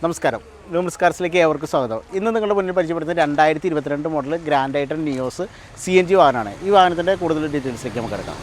നമസ്കാരം, ലൂമിസ് കാർസിലേക്ക് ഏവർക്കും സ്വാഗതം. ഇന്ന് നിങ്ങളുടെ മുന്നിൽ പരിചയപ്പെടുത്തുന്ന 2022 model grand i ten NIOS CNG വാഹനമാണ്. ഈ വാഹനത്തിൻ്റെ കൂടുതൽ ഡീറ്റെയിൽസിലേക്ക് നമുക്ക് എടുക്കാം.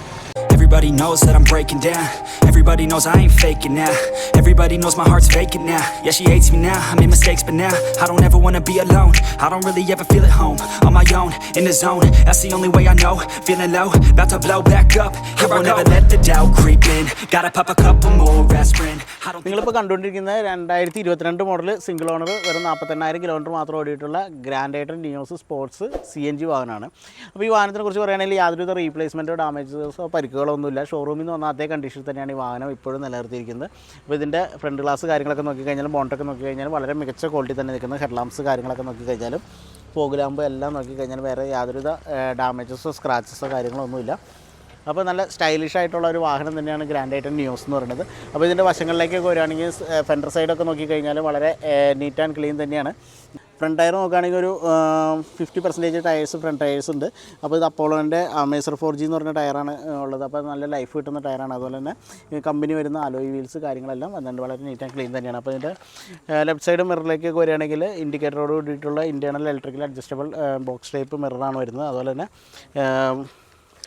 Everybody knows that I'm breaking down. Everybody knows I ain't faking now. Everybody knows my heart's vacant now. Yeah, she hates me now, I made mistakes but now I don't ever wanna be alone. I don't really ever feel at home. On my own, in the zone, that's the only way I know. Feeling low, about to blow back up. Here I go. Never let the doubt creep in. Gotta pop a couple more aspirin. നിങ്ങളിപ്പോൾ കണ്ടുകൊണ്ടിരിക്കുന്ന 2022 model single owner വെറും 48,000 kilometre മാത്രം ഓടിയിട്ടുള്ള grand i ten Nios sports CNG വാഹനമാണ്. അപ്പോൾ ഈ വാഹനത്തിനെ കുറിച്ച് പറയുകയാണെങ്കിൽ യാതൊരുവിധ റീപ്ലേസ്മെൻറ്റോ ഡാമേജസോ പരിക്കുകളോ ഒന്നുമില്ല. ഷോറൂമിൽ നിന്ന് വന്ന അതേ കണ്ടീഷനിൽ തന്നെയാണ് ഈ വാഹനം ഇപ്പോഴും നിലനിർത്തിയിരിക്കുന്നത്. അപ്പോൾ ഇതിൻ്റെ ഫ്രണ്ട് ഗ്ലാസ് കാര്യങ്ങളൊക്കെ നോക്കിക്കഴിഞ്ഞാലും ബോണ്ടൊക്കെ നോക്കിക്കഴിഞ്ഞാലും വളരെ മികച്ച ക്വാളിറ്റി തന്നെ നിൽക്കുന്ന ഹെഡ് ലാംപ്സ് കാര്യങ്ങളൊക്കെ നോക്കിക്കഴിഞ്ഞാലും ഫോഗ് ലാമ്പ് എല്ലാം നോക്കിക്കഴിഞ്ഞാൽ വേറെ യാതൊരുവിധ ഡാമേജസോ സ്ക്രാച്ചസോ കാര്യങ്ങളോ ഒന്നുമില്ല. അപ്പോൾ നല്ല സ്റ്റൈലിഷ് ആയിട്ടുള്ള ഒരു വാഹനം തന്നെയാണ് ഗ്രാൻഡ് ഐറ്റൺ നിയോസ് എന്ന് പറയുന്നത്. അപ്പോൾ ഇതിൻ്റെ വശങ്ങളിലേക്കൊക്കെ വരികയാണെങ്കിൽ ഫെൻഡർ സൈഡൊക്കെ നോക്കിക്കഴിഞ്ഞാൽ വളരെ നീറ്റ് ആൻഡ് ക്ലീൻ തന്നെയാണ്. ഫ്രണ്ട് ടയർ നോക്കുകയാണെങ്കിൽ ഒരു 50% ടയേഴ്സ് ഫ്രണ്ട് ടയേഴ്സ് ഉണ്ട്. അപ്പോൾ ഇത് അപ്പോളോൻ്റെ മേസർ 4G എന്ന് പറഞ്ഞ ടയറാണ് ഉള്ളത്. അപ്പോൾ നല്ല ലൈഫ് കിട്ടുന്ന ടയറാണ്. അതുപോലെ തന്നെ കമ്പനി വരുന്ന അലോയ് വീൽസ് കാര്യങ്ങളെല്ലാം വന്നിട്ടുണ്ട്. വളരെ നീറ്റ് ആൻഡ് ക്ലീൻ തന്നെയാണ്. അപ്പോൾ ഇതിൻ്റെ ലെഫ്റ്റ് സൈഡ് മിററിലേക്കൊക്കെ വരികയാണെങ്കിൽ ഇൻഡിക്കേറ്ററോട് കൂടിയിട്ടുള്ള internal electrical adjustable box type മിററാണ് വരുന്നത്. അതുപോലെ തന്നെ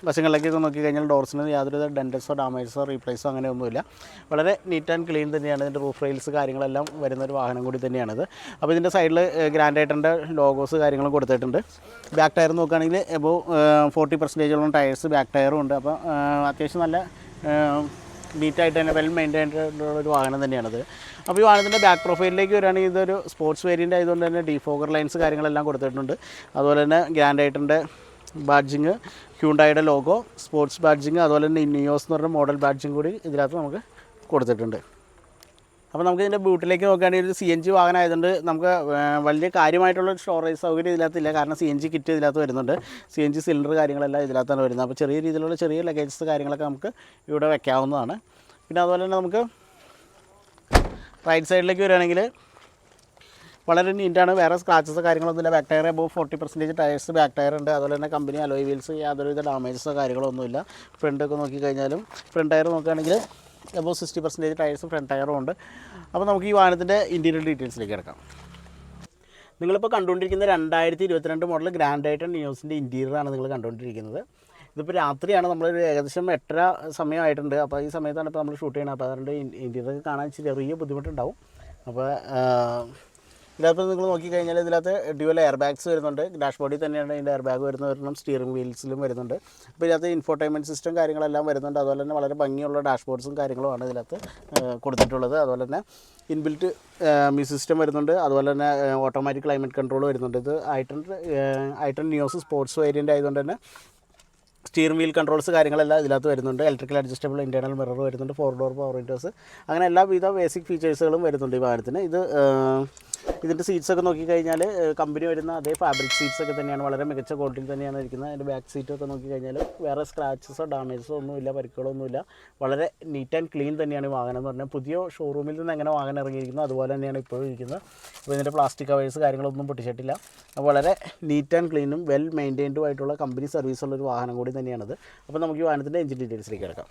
വശങ്ങളിലേക്കൊക്കെ നോക്കിക്കഴിഞ്ഞാൽ ഡോർസിന് യാതൊരു ഡെൻറ്റസോ ഡാമേജസോ റീപ്ലേസോ അങ്ങനെയൊന്നുമില്ല. വളരെ നീറ്റ് ആൻഡ് ക്ലീൻ തന്നെയാണ്. ഇതിൻ്റെ റൂഫ് റെയിൽസ് കാര്യങ്ങളെല്ലാം വരുന്നൊരു വാഹനം കൂടി തന്നെയാണിത്. അപ്പോൾ ഇതിൻ്റെ സൈഡിൽ ഗ്രാൻഡ് ഐറ്റൻ്റെ ലോഗോസ് കാര്യങ്ങളും കൊടുത്തിട്ടുണ്ട്. ബാക്ക് ടയർ നോക്കുകയാണെങ്കിൽ എബോവ് 40% ടയേഴ്സ് ബാക്ക് ടയറും ഉണ്ട്. അപ്പോൾ അത്യാവശ്യം നല്ല നീറ്റായിട്ട് തന്നെ വെൽ മെയിൻറ്റൈൻഡ് ഒരു വാഹനം തന്നെയാണിത്. അപ്പോൾ ഈ വാഹനത്തിൻ്റെ ബാക്ക് പ്രൊഫൈലിലേക്ക് വരികയാണെങ്കിൽ ഇതൊരു സ്പോർട്സ് വേരിയൻ്റ് ആയതുകൊണ്ട് തന്നെ ഡിഫോഗർ ലൈൻസ് കാര്യങ്ങളെല്ലാം കൊടുത്തിട്ടുണ്ട്. അതുപോലെ തന്നെ ഗ്രാൻഡ് ഐറ്റൻ്റെ ബാഡ്ജിങ്, ഹ്യൂണ്ടായുടെ ലോഗോ, സ്പോർട്സ് ബാഡ്ജിങ്, അതുപോലെ തന്നെ നിയോസ് എന്ന് പറഞ്ഞ മോഡൽ ബാഡ്ജിങ് കൂടി ഇതിനകത്ത് നമുക്ക് കൊടുത്തിട്ടുണ്ട്. അപ്പോൾ നമുക്ക് ഇതിൻ്റെ ബൂട്ടിലേക്ക് നോക്കുകയാണെങ്കിൽ ഒരു CNG വാഹനം ആയതുകൊണ്ട് നമുക്ക് വലിയ കാര്യമായിട്ടുള്ള സ്റ്റോറേജ് സൗകര്യം ഇതിനകത്തില്ല. കാരണം CNG കിറ്റ് ഇതിനകത്ത് വരുന്നുണ്ട്. CNG സിലിണ്ടർ കാര്യങ്ങളെല്ലാം ഇതിനകത്താണ് വരുന്നത്. അപ്പോൾ ചെറിയ രീതിയിലുള്ള ചെറിയ ലഗേജസ് കാര്യങ്ങളൊക്കെ നമുക്ക് ഇവിടെ വെക്കാവുന്നതാണ്. പിന്നെ അതുപോലെ തന്നെ നമുക്ക് റൈറ്റ് സൈഡിലേക്ക് വരികയാണെങ്കിൽ വളരെ നീറ്റാണ്. വേറെ സ്ക്രാച്ചസ് കാര്യങ്ങളൊന്നുമില്ല. Back tyre above 40% tyres back tyre ഉണ്ട്. അതുപോലെ തന്നെ കമ്പനി അലോയ് വീൽസ് യാതൊരുവിധ ഡാമേജസോ കാര്യങ്ങളൊന്നുമില്ല. ഫ്രണ്ടൊക്കെ നോക്കിക്കഴിഞ്ഞാലും ഫ്രണ്ട് ടയർ നോക്കുകയാണെങ്കിൽ എബോവ് 60% ടയേഴ്സ് ഫ്രണ്ട് ടയറും ഉണ്ട്. അപ്പോൾ നമുക്ക് ഈ വാഹനത്തിൻ്റെ ഇൻറ്റീരിയർ ഡീറ്റെയിൽസിലേക്ക് കിടക്കാം. നിങ്ങളിപ്പോൾ കണ്ടുകൊണ്ടിരിക്കുന്ന 2022 മോഡൽ ഗ്രാൻഡ് ഐറ്റൺ നിയോസിൻ്റെ ഇൻറ്റീരിയറാണ് നിങ്ങൾ കണ്ടുകൊണ്ടിരിക്കുന്നത്. ഇതിപ്പോൾ രാത്രിയാണ്, നമ്മളൊരു ഏകദേശം 8:30 സമയമായിട്ടുണ്ട്. അപ്പോൾ ഈ സമയത്താണ് ഇപ്പോൾ നമ്മൾ ഷൂട്ട് ചെയ്യുന്നത്. അപ്പോൾ അതുകൊണ്ട് ഇൻറ്റീരിയർ കാണാൻ ചെറിയ ബുദ്ധിമുട്ടുണ്ടാവും. അപ്പോൾ ഇതിനകത്ത് നിങ്ങൾ നോക്കിക്കഴിഞ്ഞാൽ ഇതിനകത്ത് ഡ്യുവൽ എയർ ബാഗ്സ് വരുന്നുണ്ട്. ഡാഷ് ബോർഡിൽ തന്നെയാണ് ഇതിൻ്റെ എയർ ബാഗ് വരുന്ന സ്റ്റിയറിംഗ് വീൽസിലും വരുന്നുണ്ട്. അപ്പോൾ ഇതിനകത്ത് ഇൻഫോർടൈൻമെൻറ്റ് സിസ്റ്റം കാര്യങ്ങളെല്ലാം വരുന്നുണ്ട്. അതുപോലെ തന്നെ വളരെ ഭംഗിയുള്ള ഡാഷ് ബോർഡ്സും കാര്യങ്ങളുമാണ് ഇതിനകത്ത് കൊടുത്തിട്ടുള്ളത്. അതുപോലെ തന്നെ ഇൻബിൽറ്റ് മ്യൂസിക് സിസ്റ്റം വരുന്നുണ്ട്. അതുപോലെ തന്നെ ഓട്ടോമാറ്റിക് ക്ലൈമറ്റ് കൺട്രോൾ വരുന്നുണ്ട്. ഇത് ഐറ്റൺ നിയോസ് സ്പോർട്സ് വേരിയൻ്റ് ആയതുകൊണ്ട് തന്നെ സ്റ്റിയറിംഗ് വീൽ കൺട്രോൾസ് കാര്യങ്ങളെല്ലാം ഇതിനകത്ത് വരുന്നുണ്ട്. ഇലക്ട്രിക്കൽ അഡ്ജസ്റ്റബിൾ ഇൻറ്റേർണൽ മിറർ വരുന്നുണ്ട്. 4 ഡോർ പവർ വിൻഡോസ്, അങ്ങനെ എല്ലാവിധ ബേസിക് ഫീച്ചേഴ്സുകളും വരുന്നുണ്ട് ഈ വാഹനത്തിന്. ഇതിൻ്റെ സീറ്റ്സൊക്കെ നോക്കിക്കഴിഞ്ഞാൽ കമ്പനി വരുന്ന അതേ ഫാബ്രിക് സീറ്റ്സൊക്കെ തന്നെയാണ്. വളരെ മികച്ച ക്വാളിറ്റിയിൽ തന്നെയാണ് ഇരിക്കുന്നത്. അതിൻ്റെ ബാക്ക് സീറ്റൊക്കെ നോക്കിക്കഴിഞ്ഞാൽ വേറെ സ്ക്രാച്ചസോ ഡാമേജസോ ഒന്നുമില്ല, പരിക്കുകളോ ഒന്നുമില്ല. വളരെ നീറ്റ് ആൻഡ് ക്ലീൻ തന്നെയാണ് ഈ വാഹനം എന്ന് പറഞ്ഞാൽ. പുതിയ ഷോറൂമിൽ നിന്ന് എങ്ങനെ വാഹനം ഇറങ്ങിയിരിക്കുന്നു അതുപോലെ തന്നെയാണ് ഇപ്പോഴും ഇരിക്കുന്നത്. അപ്പോൾ ഇതിൻ്റെ പ്ലാസ്റ്റിക് കവേഴ്സ് കാര്യങ്ങളൊന്നും പൊട്ടിച്ചിട്ടില്ല. അപ്പോൾ വളരെ നീറ്റ് ആൻഡ് ക്ലീനും വെൽ മെയിൻറ്റൈൻഡും ആയിട്ടുള്ള കമ്പനി സർവീസുള്ളൊരു വാഹനം കൂടി തന്നെയാണിത്. അപ്പോൾ നമുക്ക് ഈ വാഹനത്തിൻ്റെ എഞ്ചിൻ ഡീറ്റെയിൽസിലേക്ക് കിടക്കാം.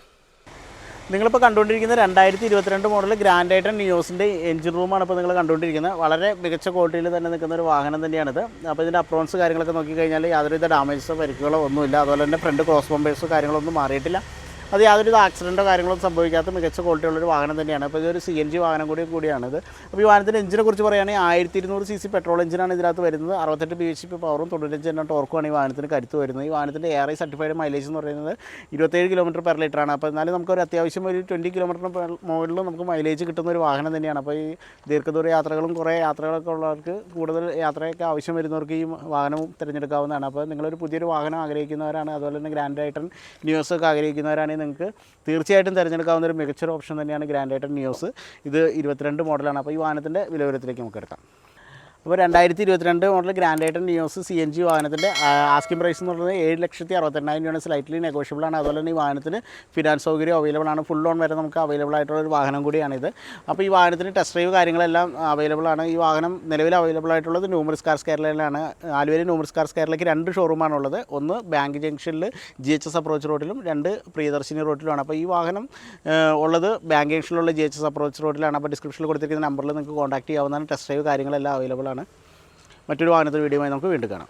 നിങ്ങളിപ്പോൾ കണ്ടുകൊണ്ടിരിക്കുന്ന 2022 മോഡൽ ഗ്രാൻഡ് ഐറ്റൺ നിയോസിൻ്റെ എഞ്ചിൻ റൂമാണ് ഇപ്പോൾ നിങ്ങൾ കണ്ടുകൊണ്ടിരിക്കുന്നത്. വളരെ മികച്ച ക്വാളിറ്റിയിൽ തന്നെ നിൽക്കുന്ന ഒരു വാഹനം തന്നെയാണിത്. അപ്പോൾ ഇതിൻ്റെ അപ്രോൺസ് കാര്യങ്ങളൊക്കെ നോക്കിക്കഴിഞ്ഞാൽ യാതൊരുവിധ ഡാമേജസോ പരിക്കുകളോ ഒന്നുമില്ല. അതുപോലെ തന്നെ ഫ്രണ്ട് ക്രോസ് ബമ്പേഴ്സോ കാര്യങ്ങളൊന്നും മാറിയിട്ടില്ല. അത് യാതൊരു ആക്സിഡൻറ്റോ കാര്യങ്ങളൊന്നും സംഭവിക്കാത്ത മികച്ച ക്വാളിറ്റി ഉള്ളൊരു വാഹനം തന്നെയാണ്. അപ്പോൾ ഇതൊരു CNG വാഹനം കൂടിയാണിത്. അപ്പോൾ ഈ വാഹനത്തിൻ്റെ എഞ്ചിനെ കുറിച്ച് പറയുകയാണെങ്കിൽ 1200 cc പെട്രോൾ എഞ്ചിനാണ് ഇതിനകത്ത് വരുന്നത്. 68 bhp പവറും 95 എണ്ണം ടോർക്കുമാണ് ഈ വാഹനത്തിന് കരുത്ത് വരുന്നത്. ഈ വാഹനത്തിൻ്റെ ARAI സർട്ടിഫൈഡ് മൈലേജ് എന്ന് പറയുന്നത് 27 km/L ആണ്. അപ്പോൾ എന്നാലും നമുക്കൊരു അത്യാവശ്യം ഒരു 20 km മുകളിൽ നമുക്ക് മൈലേജ് കിട്ടുന്ന ഒരു വാഹനം തന്നെയാണ്. അപ്പോൾ ഈ ദീർഘദൂര യാത്രകളും കുറേ യാത്രകളൊക്കെ ഉള്ളവർക്ക്, കൂടുതൽ യാത്രയൊക്കെ ആവശ്യം വരുന്നവർക്ക് ഈ വാഹനവും തിരഞ്ഞെടുക്കാവുന്നതാണ്. അപ്പോൾ നിങ്ങളൊരു പുതിയൊരു വാഹനം ആഗ്രഹിക്കുന്നവരാണ്, അതുപോലെ തന്നെ ഗ്രാൻഡ് ഐറ്റൺ നിയോസൊക്കെ ആഗ്രഹിക്കുന്നവരാണെങ്കിൽ നിങ്ങൾക്ക് തീർച്ചയായിട്ടും തിരഞ്ഞെടുക്കാവുന്ന ഒരു മികച്ചൊരു ഓപ്ഷൻ തന്നെയാണ് ഗ്രാൻഡ് ഐറ്റൺ നിയോസ്. ഇത് 22 മോഡലാണ്. അപ്പോൾ ഈ വാഹനത്തിൻ്റെ വിലവരത്തിലേക്ക് നമുക്ക് എടുക്കാം. അപ്പോൾ 2022 മോഡൽ ഗ്രാൻഡ് ഐറ്റൻ നിയോസ് CNG വാഹനത്തിൻ്റെ ആസ്കിംഗ് പ്രൈസ് എന്ന് പറയുന്നത് 7,68,000 രൂപയാണ്. സ്ലൈറ്റ്ലി നെഗോഷ്യബിൾ ആണ്. അതുപോലെ തന്നെ ഈ വാഹനത്തിന് ഫിനാൻസ് സൗകര്യം അവൈലബിൾ ആണ്. ഫുൾ ലോൺ വരെ നമുക്ക് അവൈലബിൾ ആയിട്ടുള്ള ഒരു വാഹനം കൂടിയാണിത്. അപ്പോൾ ഈ വാഹനത്തിന് ടെസ്റ്റ് ഡ്രൈവ് കാര്യങ്ങളെല്ലാം അവൈലബിൾ ആണ്. ഈ വാഹനം നിലവിൽ അവൈലബിൾ ആയിട്ടുള്ളത് ന്യൂമറിസ് കാർസ് കേരളയിലാണ്. ആലുവയിൽ ന്യൂമറിസ് കാർസ് കേരളയ്ക്ക് 2 ഷോറൂമാണുള്ളത്. ഒന്ന് ബാങ്ക് ജംഗ്ഷനിൽ GHS അപ്രോച്ച് റോഡിലും 2 പ്രിയദർശിനി റോഡിലുമാണ്. അപ്പോൾ ഈ വാഹനം ഉള്ളത് ബാങ്ക് ജംഗ്ഷനിലുള്ള GHS അപ്രോച്ച് റോഡിലാണ്. അപ്പോൾ ഡിസ്ക്രിപ്ഷനിൽ കൊടുത്തിരിക്കുന്ന നമ്പറിൽ നിങ്ങൾക്ക് കോൺടാക്ട് ചെയ്യാവുന്നതാണ്. ടെസ്റ്റ് ഡ്രൈവ് കാര്യങ്ങളെല്ലാം അവൈലബിൾ ആണ്. മറ്റൊരു വാഹനത്തിൽ വീഡിയോയുമായി നമുക്ക് വീണ്ടും കാണാം.